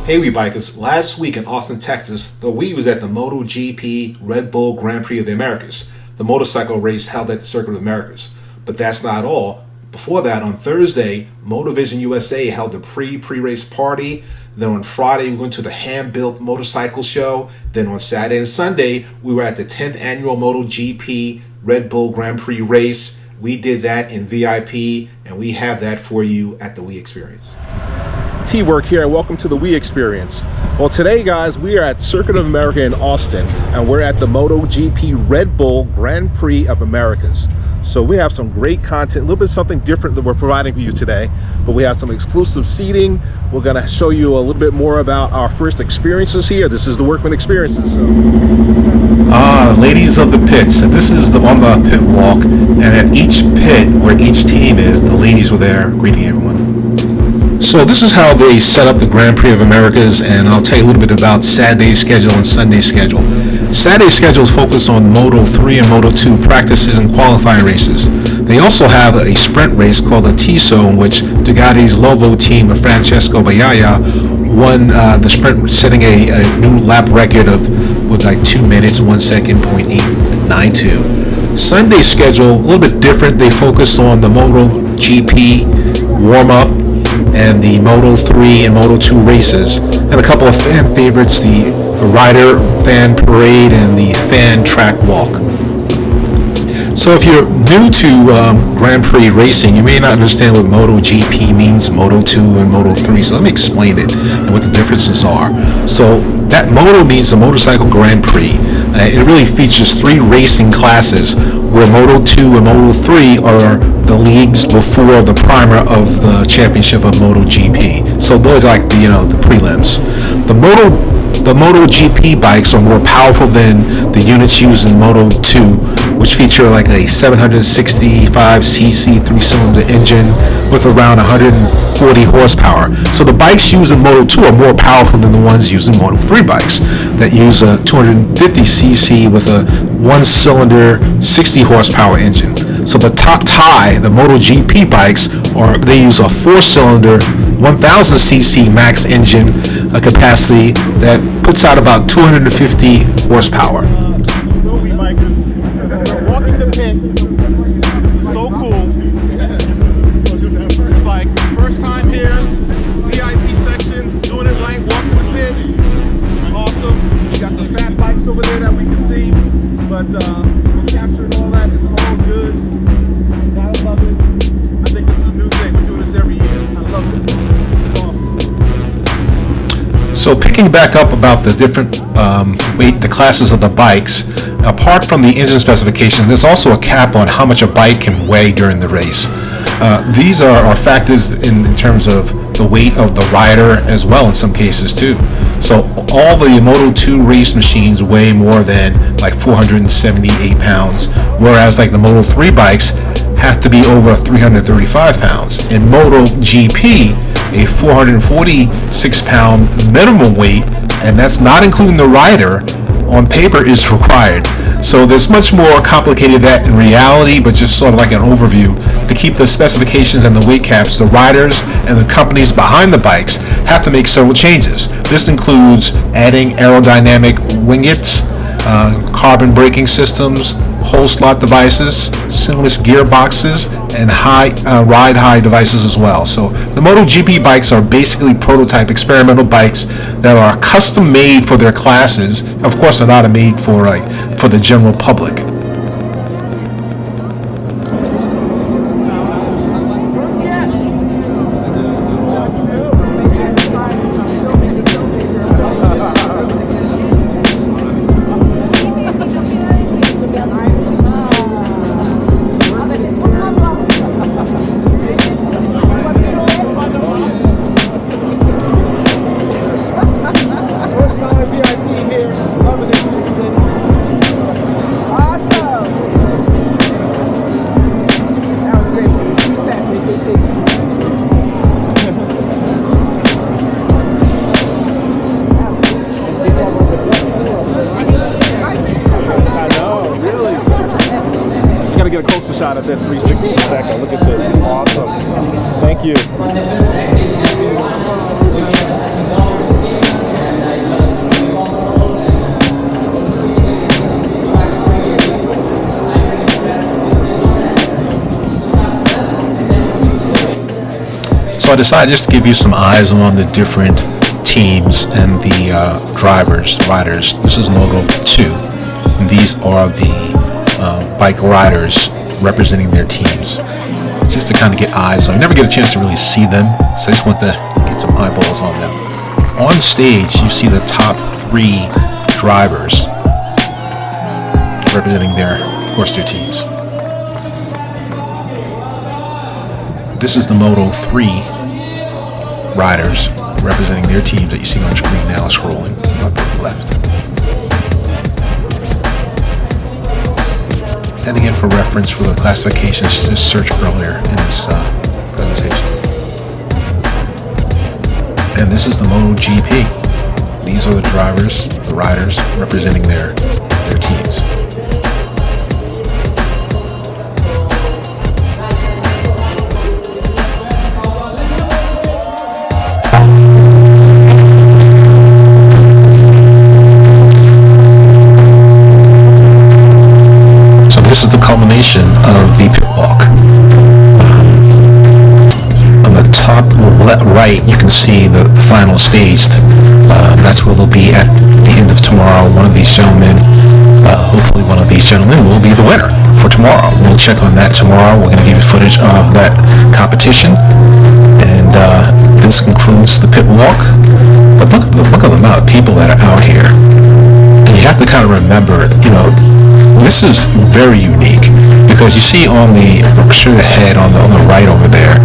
Hey we bikers, last week in Austin, Texas, the we was at the MotoGP Red Bull Grand Prix of the Americas, the motorcycle race held at the Circuit of the Americas. But that's not all. Before that, on Thursday, Motovision USA held a pre-race party. Then on Friday, we went to the hand-built motorcycle show. Then on Saturday and Sunday, we were at the 10th annual MotoGP Red Bull Grand Prix race. We did that in VIP, and we have that for you at the We Experience. T-Work here, and welcome to the We Experience. Well, today, guys, we are at Circuit of America in Austin, and we're at the MotoGP Red Bull Grand Prix of Americas. So we have some great content, a little bit something different that we're providing for you today, but we have some exclusive seating. We're going to show you a little bit more about our first experiences here. This is the Workman Experience. Ladies of the pits, and this is on the pit walk, and at each pit where each team is, the ladies were there greeting everyone. So this is how they set up the Grand Prix of Americas, and I'll tell you a little bit about Saturday's schedule and Sunday's schedule. Saturday's schedule is focused on Moto3 and Moto2 practices and qualifying races. They also have a sprint race called the Tissot, in which Ducati's Lovo team of Francesco Bagnaia won the sprint, setting a new lap record with like 2 minutes, 1 second, 0.892. Sunday's schedule, a little bit different. They focused on the MotoGP warm-up and the Moto3 and Moto2 races, and a couple of fan favorites, the Rider Fan Parade and the Fan Track Walk. So if you're new to Grand Prix racing, you may not understand what MotoGP means, Moto2 and Moto3, so let me explain it and what the differences are. So that Moto means the Motorcycle Grand Prix. It really features 3 racing classes, where Moto2 and Moto3 are the leagues before the primer of the championship of MotoGP. So they're like the prelims. The MotoGP bikes are more powerful than the units used in Moto2, which feature like a 765cc 3-cylinder engine with around 140 horsepower. So the bikes used in Moto2 are more powerful than the ones used in Moto3 bikes that use a 250cc with a 1-cylinder 60 horsepower engine. So the top tie, the MotoGP bikes, they use a 4-cylinder 1000cc max engine, a capacity that puts out about 250 horsepower. Walking the pit. This is so cool. It's like first time here, VIP section, doing it right, walking the pit. This is awesome. We got the fat bikes over there that we can see, but we're capturing all that. It's all good. Gotta love it. I think this is a new thing. We do this every year. I love it. It's awesome. So picking back up about the different the classes of the bikes, apart from the engine specifications, there's also a cap on how much a bike can weigh during the race. These are factors in terms of the weight of the rider as well in some cases too. So all the Moto2 race machines weigh more than like 478 pounds, whereas like the Moto3 bikes have to be over 335 pounds. In MotoGP, a 446 pound minimum weight, and that's not including the rider, on paper is required. So there's much more complicated that in reality, but just sort of like an overview. To keep the specifications and the weight caps, the riders and the companies behind the bikes have to make several changes. This includes adding aerodynamic wingets, carbon braking systems, hole slot devices, seamless gearboxes, and ride high devices as well. So the MotoGP bikes are basically prototype experimental bikes that are custom made for their classes. Of course, they're not made for the general public. Get a closer shot of this 360 per second. Look at this. Awesome. Thank you. I decided just to give you some eyes on the different teams and the riders. This is Moto2, and these are the bike riders representing their teams. Just to kind of get eyes on. You never get a chance to really see them, so I just want to get some eyeballs on them. On stage, you see the top 3 drivers representing of course, their teams. This is the Moto3 riders representing their teams that you see on screen now, scrolling up to the left. And again, for reference for the classifications, just search earlier in this presentation. And this is the MotoGP. These are the drivers, the riders, representing their teams. This is the culmination of the pit walk. On the top right, you can see the final stage. That's where they'll be at the end of tomorrow. One of these gentlemen, hopefully one of these gentlemen, will be the winner for tomorrow. We'll check on that tomorrow. We're going to give you footage of that competition. And this concludes the pit walk. But look at the amount of people that are out here. And you have to kind of remember, this is very unique because you see on the head on the right over there,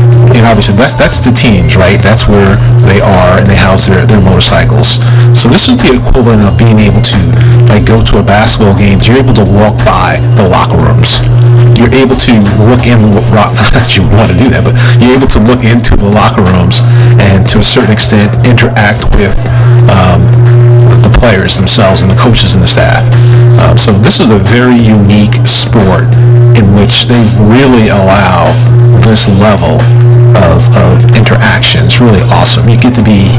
obviously that's the teams, right? That's where they are, and they house their motorcycles. So this is the equivalent of being able to go to a basketball game. You're able to walk by the locker rooms. You're able to look in. Not you want to do that, but you're able to look into the locker rooms and to a certain extent interact with the players themselves and the coaches and the staff. So this is a very unique sport in which they really allow this level of interaction. It's really awesome. You get to be,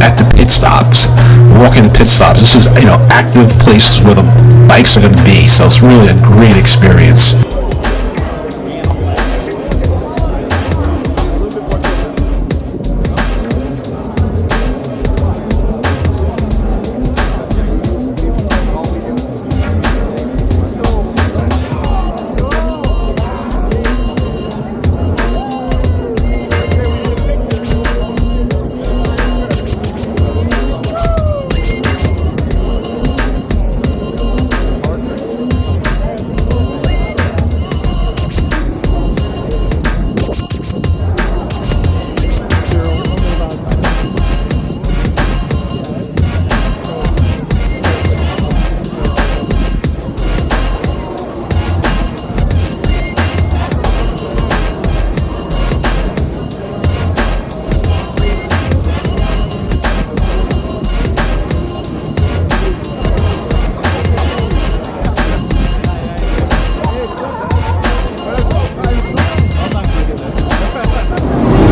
at the pit stops, walking the pit stops. This is, active places where the bikes are going to be. So it's really a great experience.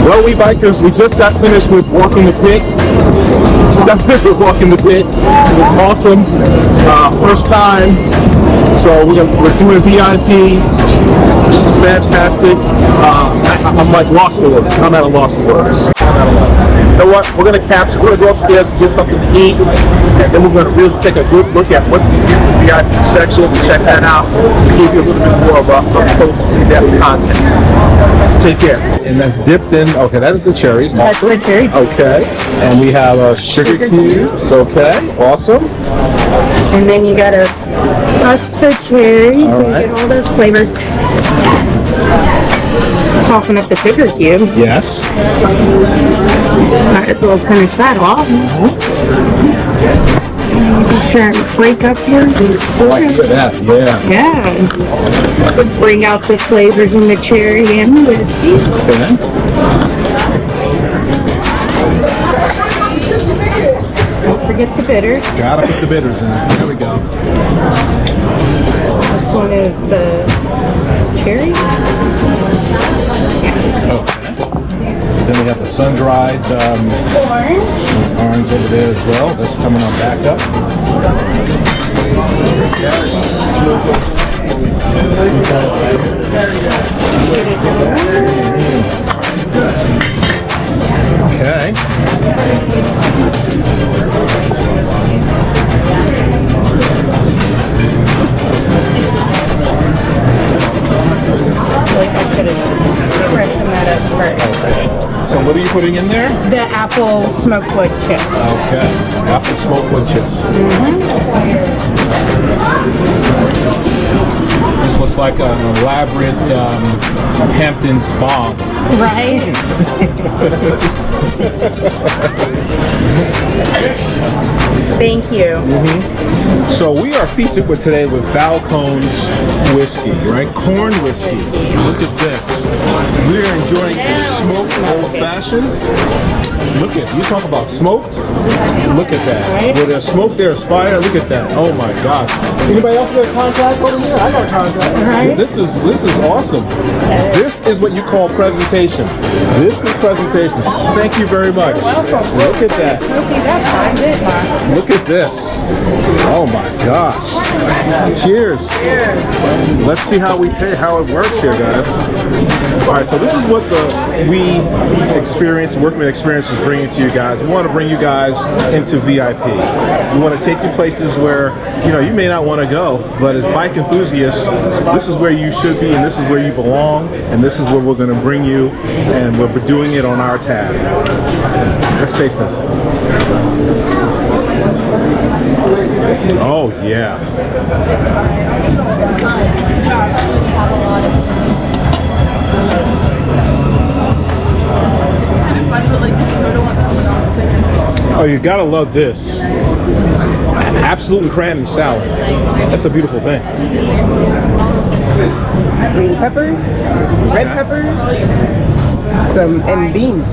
Well, we bikers, we just got finished with walking the pit. It was awesome. First time. So we're doing VIP. This is fantastic. I'm like lost for words. I'm at a loss for words. You know what? We're gonna go upstairs and get something to eat, and then we're gonna really take a good look at what these in the VIP section. Check that out. We'll give you a little bit more of a close in-depth content. Take care. And that's dipped in. Okay, that is the cherries. That's the cherry. Okay. And we have sugar cubes. Okay. Awesome. And then you gotta crust the cherries and right. get all those flavors. Soften up the sugar cube. Yes. Might as well finish that off. Be sure and break up your Like that. Yeah. Yeah. Bring out the flavors in the cherry and the whiskey. Okay. Don't forget the bitters. Gotta put the bitters in. There we go. This one is the cherry. Then we have the sun-dried orange over there as well. That's coming on back up. Okay. I should have freshened that up first. So what are you putting in there? The apple smokewood chips. Okay. Apple smokewood chips. This looks like an elaborate Hamptons bomb. Right? Thank you. So we are featured with today with Balcones whiskey, right? Corn whiskey. Look at this. We're enjoying a smoked old fashioned. Look at, you talk about smoked? Look at that. Where there's smoke, there's fire. Look at that. Oh my gosh. Anybody else got a contract over here? I got a contract. Right. This is awesome. This is what you call presentation. This is presentation. Thank you very much. Welcome. Look at that. Okay, that's fine. Look at this. Oh my gosh. Cheers. Let's see how it works here, guys. All right, so this is what the Workman Experience is bringing to you guys. We want to bring you guys into VIP. We want to take you places where, you may not want to go, but as bike enthusiasts, this is where you should be, and this is where you belong, and this is where we're going to bring you, and we're doing it on our tab. Let's taste this. Oh yeah. Oh, you gotta love this. Absolute cranberry salad. That's a beautiful thing. Green peppers, red peppers, and beans.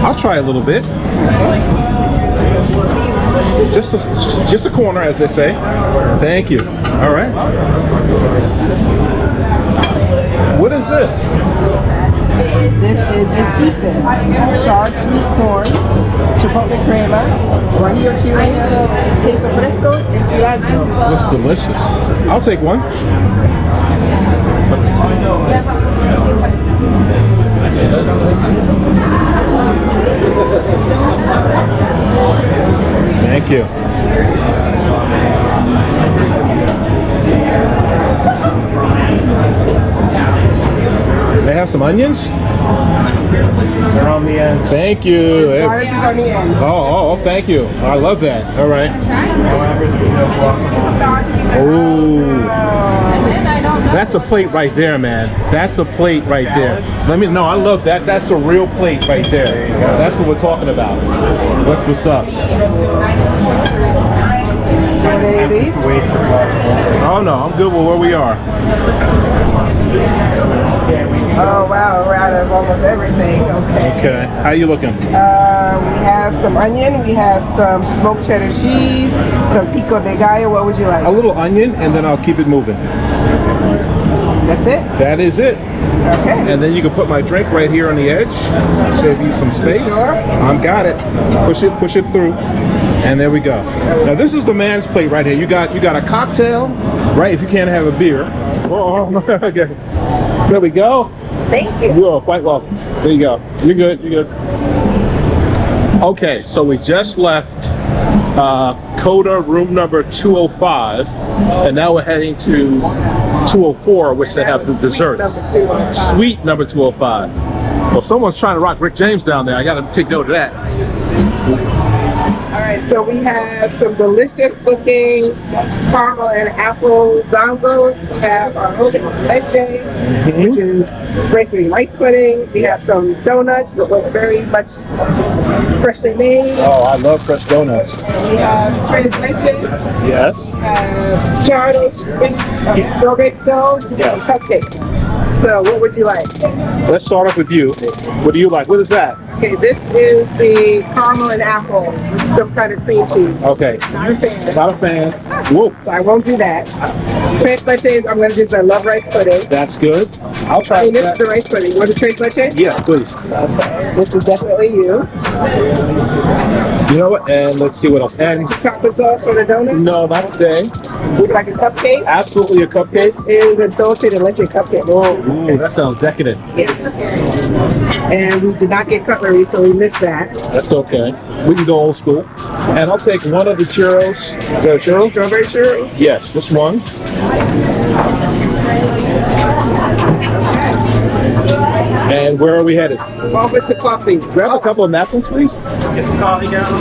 I'll try a little bit. Just a corner, as they say. Thank you. All right. What is this? This is esquites, charred sweet corn, chipotle crema, guajillo chile, queso fresco, and cilantro. Looks delicious. I'll take one. Thank you. They have some onions? They're on the end. Thank you. Garnish is on the end. Oh, thank you. I love that. All right. Oh, that's a plate right there, man. That's a plate right there. No, I love that. That's a real plate right there. That's what we're talking about. That's what's up. Oh no, I'm good with where we are. Oh wow, we're out of almost everything. Okay, how you looking? We have some onion, we have some smoked cheddar cheese, some pico de gallo. What would you like? A little onion, and then I'll keep it moving. That's it? That is it. Okay. And then you can put my drink right here on the edge. Save you some space. Sure. I've got it. Push it through. And there we go. Now this is the man's plate right here. You got a cocktail, right? If you can't have a beer. Oh, okay. There we go. Thank you. You are quite welcome. There you go. You're good. You're good. Okay, so we just left COTA room number 205, and now we're heading to 204, which they have the desserts. Suite number 205. Well, someone's trying to rock Rick James down there. I got to take note of that. All right, so we have some delicious looking caramel and apple zongos. We have our roast leche, which is basically rice pudding. We have some donuts that look very much freshly made. Oh, I love fresh donuts. We have tres leches. Yes. Charred strawberry fills, and Yes. cupcakes. So what would you like? Let's start off with you. What do you like? What is that? Okay, this is the caramel and apple with some kind of cream cheese. Okay. Not a fan. Not a fan. Whoa. So I won't do that. Tres leches, I'm going to do because I love rice pudding. That's good. I'll try This that. is the rice pudding. You want the tres leches? Yes, please. This is definitely you. You know what? And let's see what else. And Chocolate sauce for the donut? no, not today. Would you like a cupcake? Absolutely a cupcake. It is a dulce de leche cupcake. Ooh, that sounds decadent. Yes. And we did not get cutlery, so we missed that. That's okay. We can go old school. And I'll take one of the churros. The churros? Strawberry churros? Yes, just one. And where are we headed? Over to coffee. Grab a couple of napkins, please. Get some coffee down.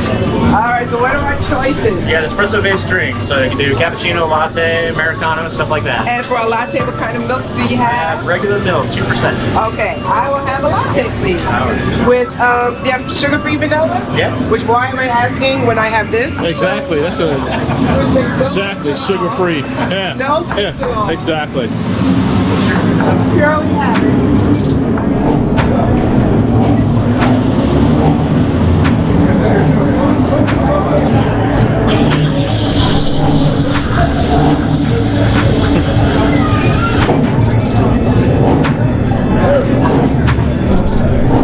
Alright, so what are our choices? Yeah, the espresso-based drinks. So you can do cappuccino, latte, Americano, stuff like that. And for a latte, what kind of milk do you have? Regular milk, 2%. Okay, I will have a latte, please. With, do you have sugar-free vanilla? Yeah. Which, why am I asking when I have this? Exactly. That's exactly sugar-free. Yeah. No sweets at all. Exactly. Here we have it.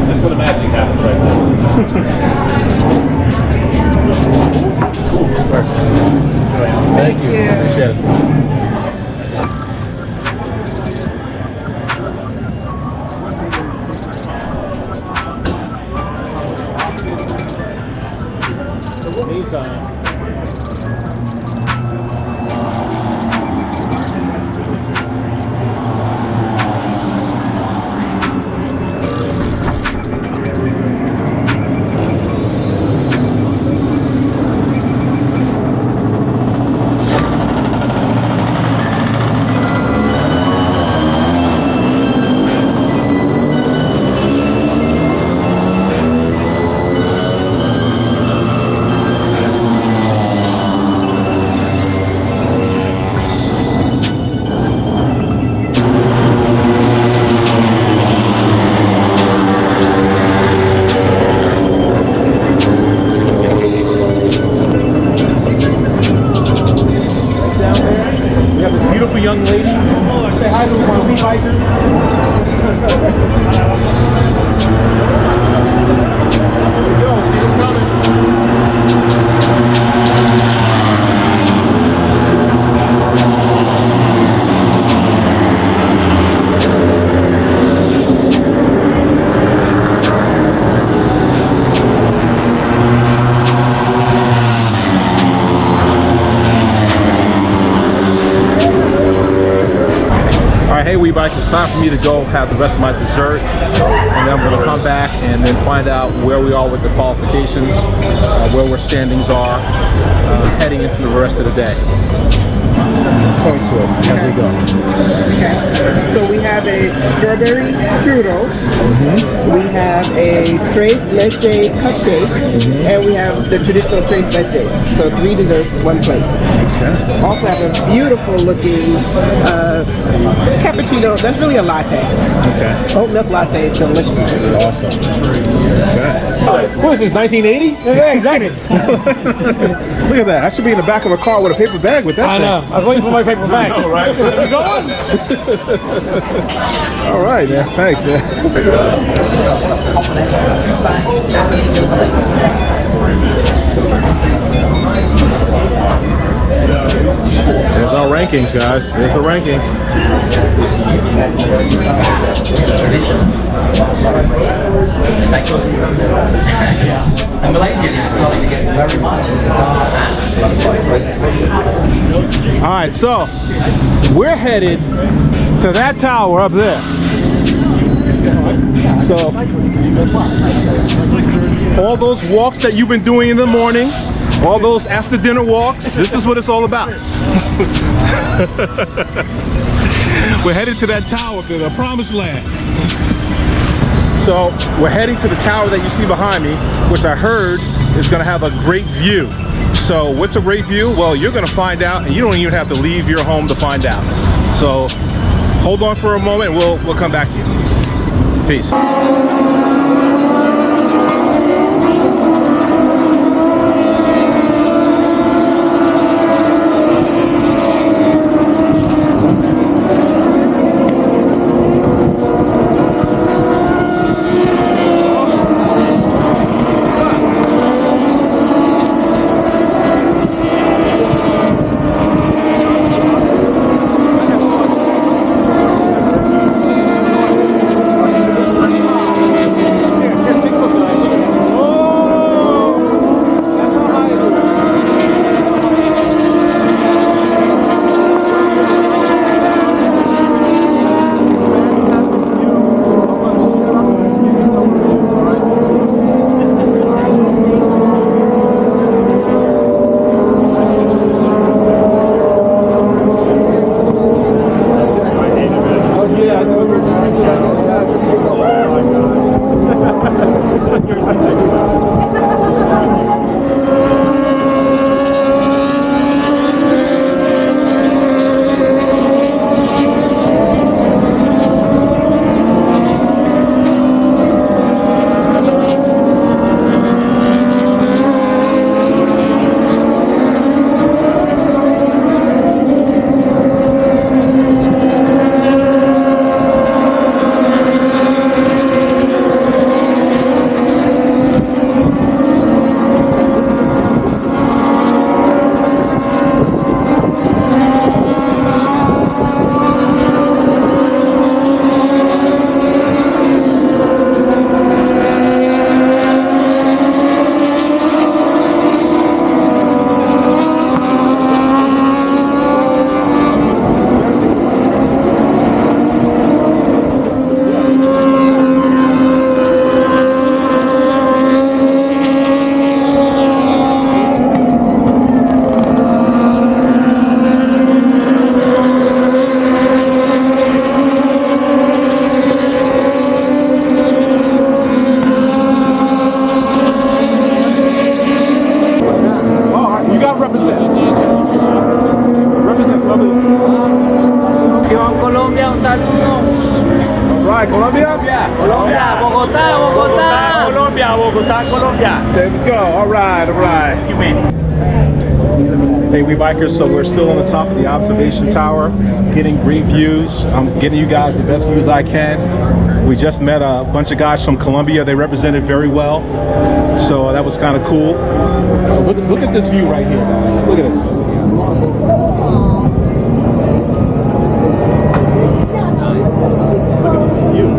That's where the magic happens right now. Thank you. Appreciate it. Anytime. Young lady. Say hi to my wee biker. There we go. See them coming. Hey, wee bike, it's time for me to go have the rest of my dessert, and then I'm going to come back and then find out where we are with the qualifications, where our standings are, heading into the rest of the day. Point to it as we go. Okay. So we have a strawberry churro, we have a tres leche cupcake, and we have the traditional tres leche. So 3 desserts, 1 plate. Okay. Also have a beautiful looking cappuccino. That's really a latte. Okay. Oat milk latte. It's delicious. Awesome. Okay. What is this, 1980? Yeah, exactly. Look at that. I should be in the back of a car with a paper bag with that I thing. know. I was waiting for my paper bag. All right. You going? All right, man. Thanks, man. There's our rankings, guys. There's the rankings. And Malaysia is starting to get very much. All right, so we're headed to that tower up there. So all those walks that you've been doing in the morning, all those after dinner walks, this is what it's all about. We're headed to that tower, to the promised land. So we're heading to the tower that you see behind me, which I heard is going to have a great view. So what's a great view? Well, you're going to find out, and you don't even have to leave your home to find out. So hold on for a moment, and we'll come back to you. Peace. Nación Colombia, un saludo. All right, Colombia? Colombia, Bogotá, Bogotá. Colombia, Bogotá, Colombia. There we go. All right, all right. Thank you, man. Hey, we bikers, so we're still on the top of the observation tower, getting great views. I'm getting you guys the best views I can. We just met a bunch of guys from Colombia. They represented very well, so that was kind of cool. So look at this view right here, guys. Look at this. Look at this view.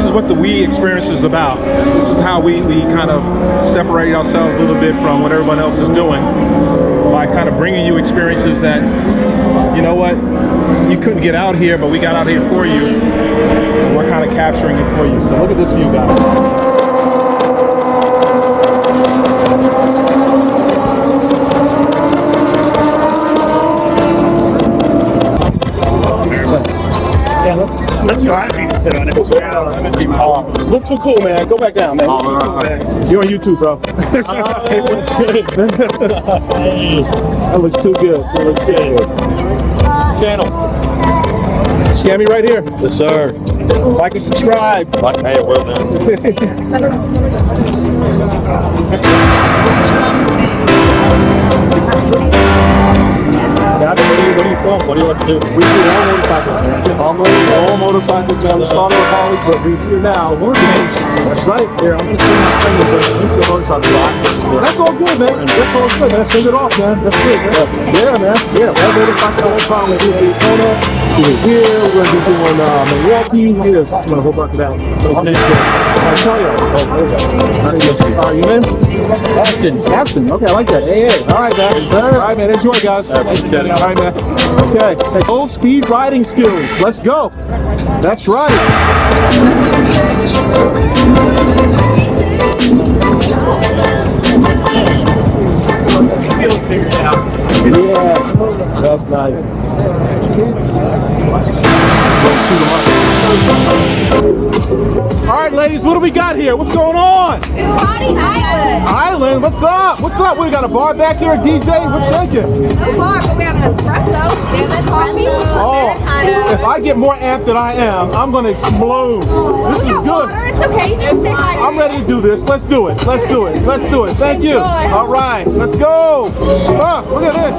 What the We Experience is about. This is how we kind of separate ourselves a little bit from what everyone else is doing by kind of bringing you experiences that, you know what, you couldn't get out here, but we got out here for you, and we're kind of capturing it for you. So look at this view, guys. Let's go. I need to sit on it. Look too cool, man. Go back down, man. You're on YouTube, bro. That looks too good. That looks good. Channel. Scan me right here. Yes, sir. Like and subscribe. Like, hey, well done. What do you film? What do you want to do? We do all motorcycles, man. All motorcycles, man. We started with Harley, but we're here now. That's right. Here, I'm going to send my friends. This is the motorcycle. That's all good, man. That's all good, man. Send it off, man. That's good, man. Yeah, man. Yeah, all motorcycles all the time. We're here in Daytona. We're here. We're going to be doing Milwaukee. Yes, I'm going to hold on to that. I tell you. Are you in? Aston. Okay, I like that. Hey. All right, man. All right, man. Enjoy, guys. All right, man. Okay. Low speed riding skills. Let's go. That's right. Yeah. That's nice. All right, ladies, what do we got here? What's going on? Island, what's up? What's up? We got a bar back here, DJ. What's shaking? No bar, but we have an espresso. We have coffee. Oh, if I get more amped than I am, I'm gonna explode. This is good. Water. It's okay. Just stay hydrated. I'm ready to do this. Let's do it. Let's do it. Let's do it. Thank you. All right, let's go. Look at this.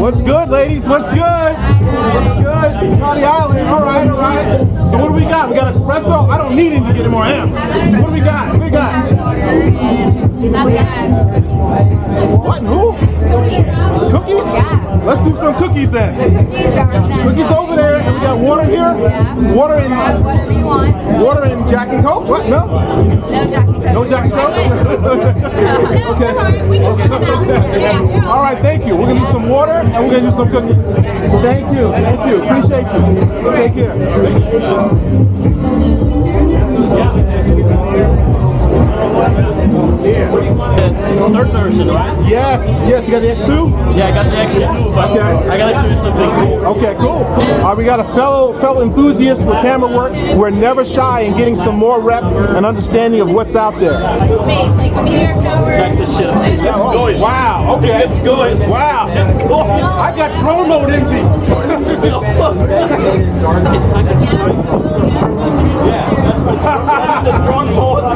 What's good, ladies? What's good? What's good? Scotty Island. All right, all right. So what do we got? We got espresso. I don't need him to get more amp. What do we got? What do we got? What and who? Cookies. Cookies? Yeah. Let's do some cookies then. The cookies are on that. Cookies over there, and we got water. water here? Yeah. Water in Whatever you want. water in Jack and Coke? What? No? No Jack and Coke. No Jack and Coke? Okay. We can send them out. Yeah. All right, thank you. We're gonna do some water and we're gonna do some cookies. Thank you. Appreciate you. Take care. Third version, right? Yes. You got the X2? Yeah, I got the X2, but Okay. I gotta show you something cool. Okay, cool. We got a fellow enthusiast for camera work. We're never shy in getting some more rep and understanding of what's out there. Check this shit out. It's going. Wow. Okay. It's going. Wow. It's going. I got drone mode empty. It's like a story. Yeah, that's the drone mode. I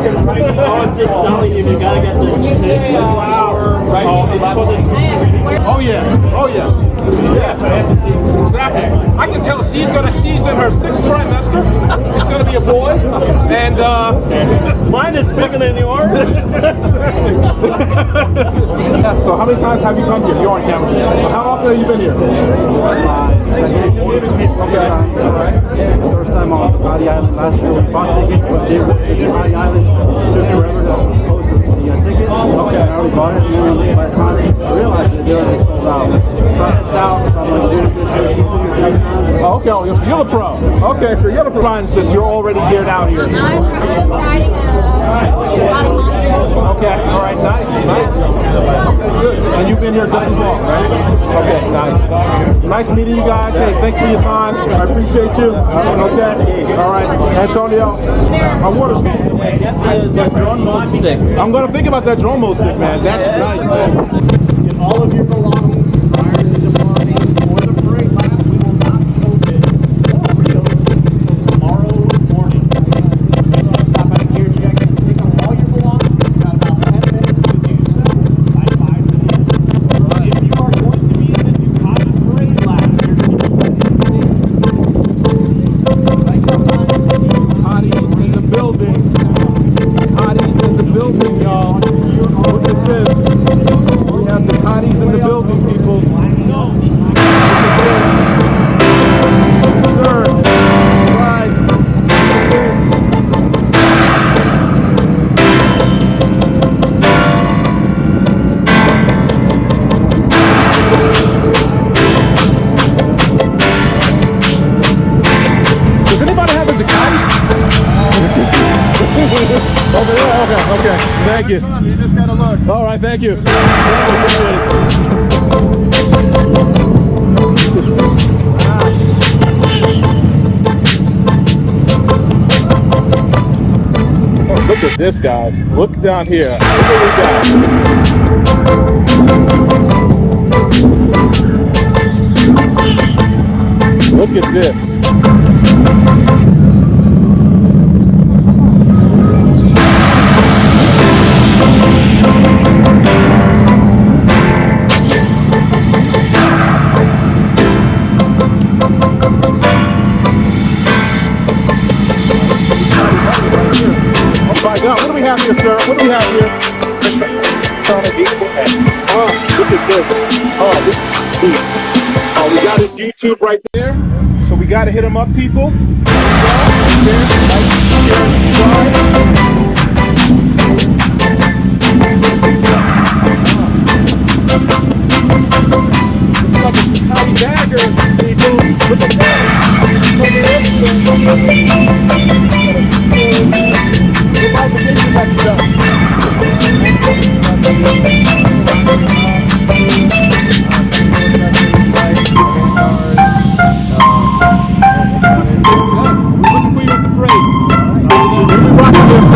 was just telling you, you gotta get this. Right? It's for the Oh yeah. Exactly. I can tell she's in her 6th trimester. It's gonna be a boy, and mine is bigger than yours. So how many times have you come here? You're on camera. How often have you been here? Okay. All right. First time on Ducati Island last year. We bought tickets, but they were Ducati Island. Took forever to post the tickets. Okay. I already bought it. And by the time I realized it, they were like sold out. Trying this out. So I'm like doing this year, shooting for 3 times. Oh, okay. So you're the pro. Okay. So you're the pro. And sis, you're already geared out here. I'm riding a body monster. Okay. All right. Nice. Okay. Good. And you've been here just as long, right? Okay. Nice. Nice meeting you guys. Hey, thanks for your time. I appreciate you. Okay. All right. Antonio, my water's Get the drone mode stick. I'm gonna think about that drone mode stick, man. That's nice, man. Get all of your belongings prior to departing for the parade lap. We will not be open or reopen until tomorrow morning. Stop at a gear check and pick up all your belongings. You've got about 10 minutes to do so by 5 p.m. If you are going to be in the Ducati parade lap, you're going to be Ducati's in the building. Ducati's in the building, y'all. Look at this. We have Ducati's in the building, people. Look at this. Yes, sir. Right. Look at this. Does anybody have a Ducati? Over there? Okay. Thank you. You just got to look. All right, thank you. Oh, look at this, guys. Look down here. Look what we got. Look at this. What do we have here, sir? What do we have here? Oh, look at this. Oh, this is sweet. Oh, we got his YouTube right there. So we got to hit him up, people. This is like a Ducati bagger, people. Look at that.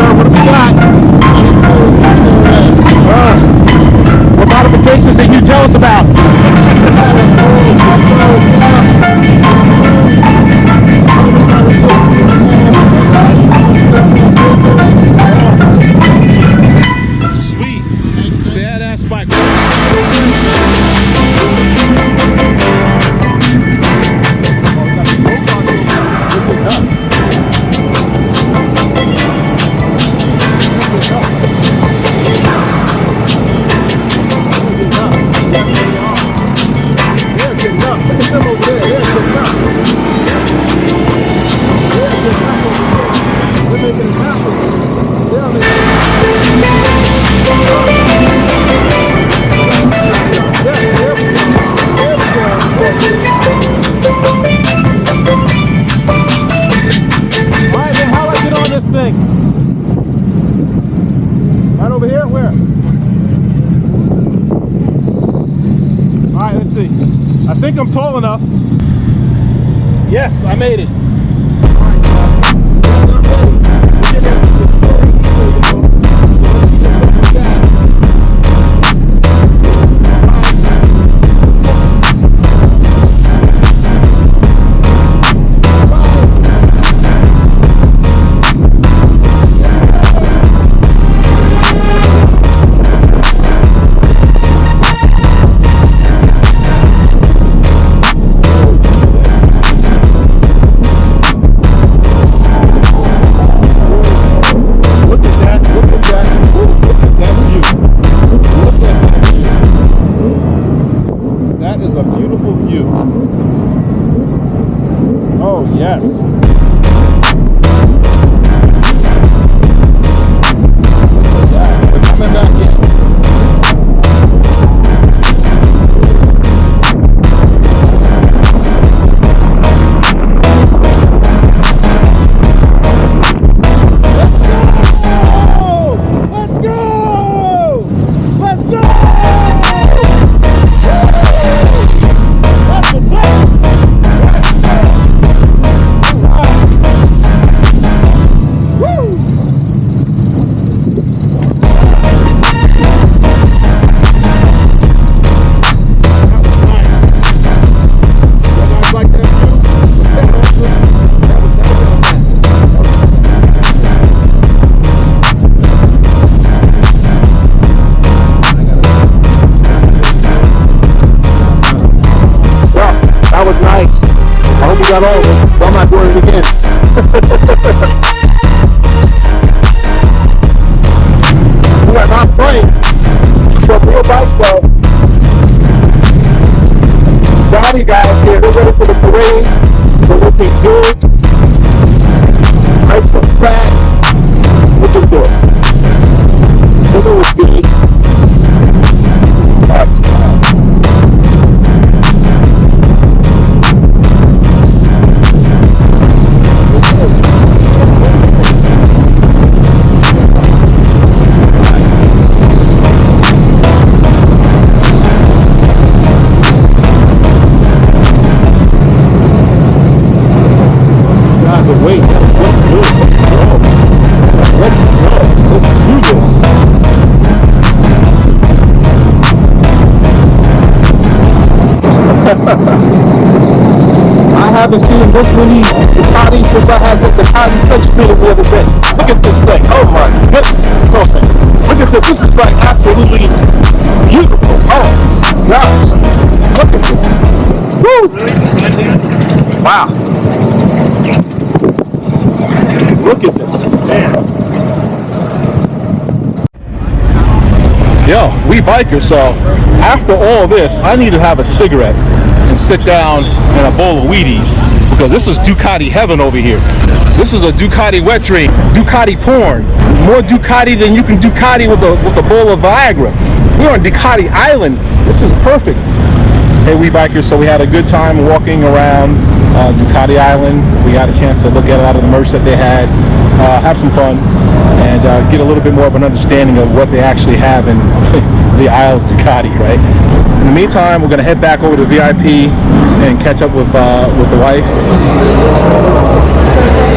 What do we got? see. I think I'm tall enough. Yes, I made it. Yes. We're coming back in. Let's go! Let's go! Let's go! That's what's up! Got all of it, so I'm not doing it again. We are not playing. So real bike show. Johnny guys here, they're ready for the parade. They're looking good. Nice and fat. Look at this. Look at this dude. Stop. Wait, let's do it. Let's go. Let's go. Let's do this. I haven't seen this many Ducati since I had the Ducati 6 speed the other day. Look at this thing. Oh my goodness. Perfect. Look at this. This is like absolutely beautiful. Oh gosh. Look at this. Woo. Wow. Look at this. Man. Yo, we bikers, so after all this, I need to have a cigarette and sit down in a bowl of Wheaties, because this is Ducati heaven over here. This is a Ducati wet dream, Ducati porn. More Ducati than you can Ducati with a bowl of Viagra. We're on Ducati Island. This is perfect. Hey, we bikers, so we had a good time walking around Ducati Island. We got a chance to look at a lot of the merch that they had, have some fun, and get a little bit more of an understanding of what they actually have in the Isle of Ducati, right? In the meantime, we're going to head back over to VIP and catch up with the wife.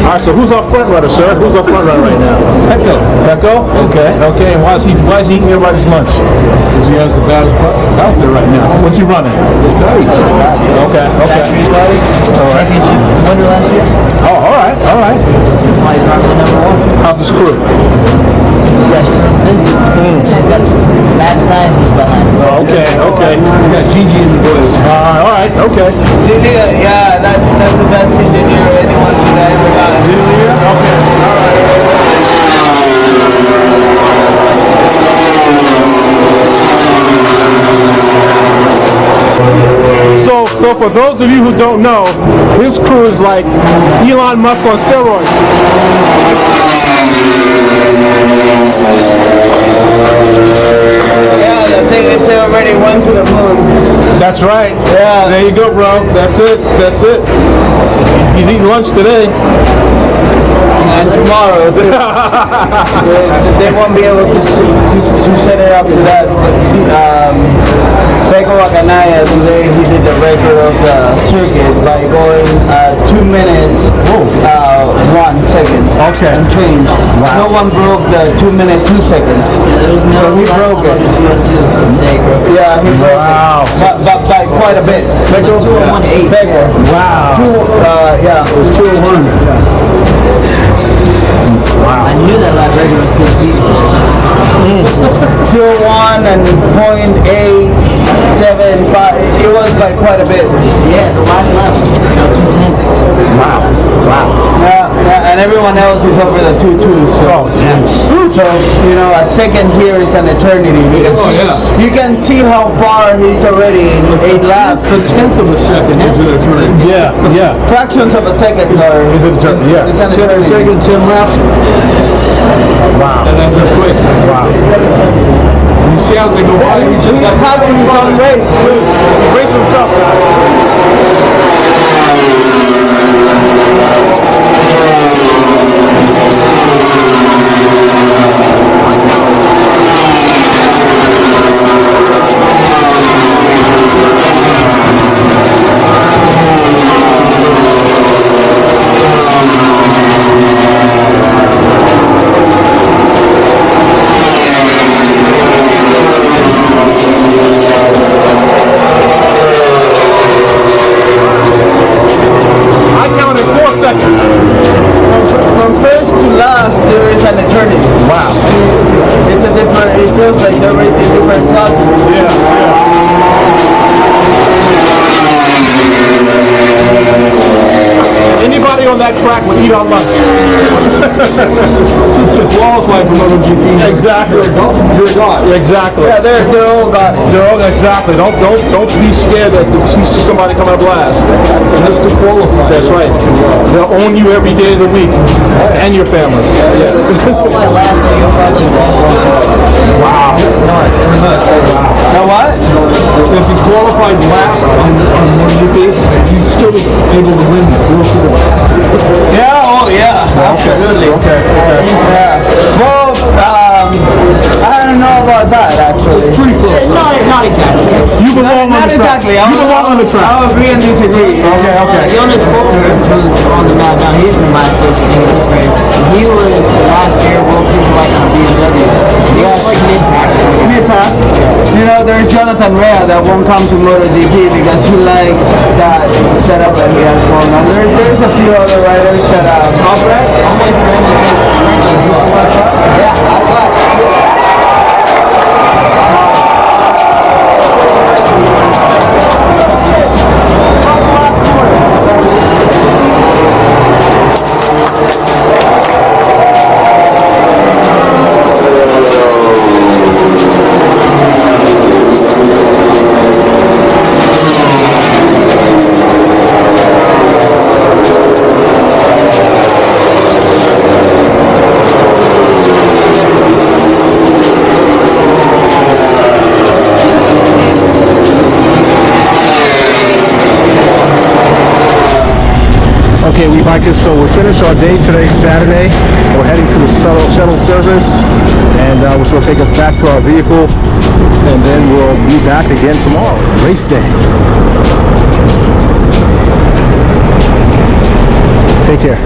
All right, so who's our front runner, sir? Who's our front runner right now? Pecco. Pecco? Okay. Okay, and why is he eating everybody's lunch? Because he has the baddest bike out there right now. What's he running? Okay. Okay. All right. Championship winner last year. Oh, all right. All right. That's why he's running the #1. How's his crew? He's got mad scientists behind him. Oh, okay. Okay. We got Gigi in the boys. All right. Okay. Gigi, yeah, that's the best engineer anyone has ever got. Okay. All right. So for those of you who don't know, his crew is like Elon Musk on steroids. Yeah, the thing is they already went to the moon. That's right. Yeah. There you go, bro. That's it. That's it. He's eating lunch today. and tomorrow they won't be able to set it up to that. Peko Wakanaya today he did the record of the circuit by going 2 minutes 1 second. Okay. And change. Wow. No one broke the 2 minute 2 seconds. So he broke it. Yeah, he broke it. But by quite a bit. Peko? 2:18. Wow. Yeah, it was 2:01. Wow. I knew that lap record was good beat. 2:01 and 0.875. It was by quite a bit. Yeah, the last lap was 2:10. Wow. Yeah, and everyone else is over the 2.2. So, so you know, a second here is an eternity. Because you can see how far he's already in 8 laps. A tenth of a second is an eternity. Yeah. Fractions of a second are. Is it eternity? Yeah. It's an eternity. Second, 10 laps. Wow. And that's a quick. Wow. You see how they go by? He's just like having his own race. He's racing himself, guys. From first to last, there is an eternity. Wow. It's a different. It feels like they're racing different classes. Anybody on that track would eat on lunch. to qualify for MotoGP. Exactly. You're a god. Exactly. Yeah, they're all got. They're all exactly. Don't be scared that you see somebody coming up last. Just to qualify. That's right. They'll own you every day of the week and your family. Qualify last year, you'll probably Wow. Pretty much. Now what? So if you qualified last on MotoGP, you'd still be able to win the World Super Bowl. Yeah. Oh yeah. Absolutely. Okay. Yeah. Well, I don't know about that actually. It's pretty close. Not exactly. You belong on Not the track. exactly. You belong on the track. I'll agree and disagree. Okay. Jonas Folker, who's on the map now, he's in last place I think in this race. He was last year World Superbike on BMW. He was like mid-pack. Mid-pack. You know, there's Jonathan Rea that won't come to MotoGP because he likes that setup that he has going on. There's a few other riders that Top rack, I'm waiting for him to take Franklin's spot. Yeah, I saw it. Okay, we bikers, so we finished our day today, Saturday. We're heading to the shuttle service, and which will take us back to our vehicle, and then we'll be back again tomorrow, race day. Take care.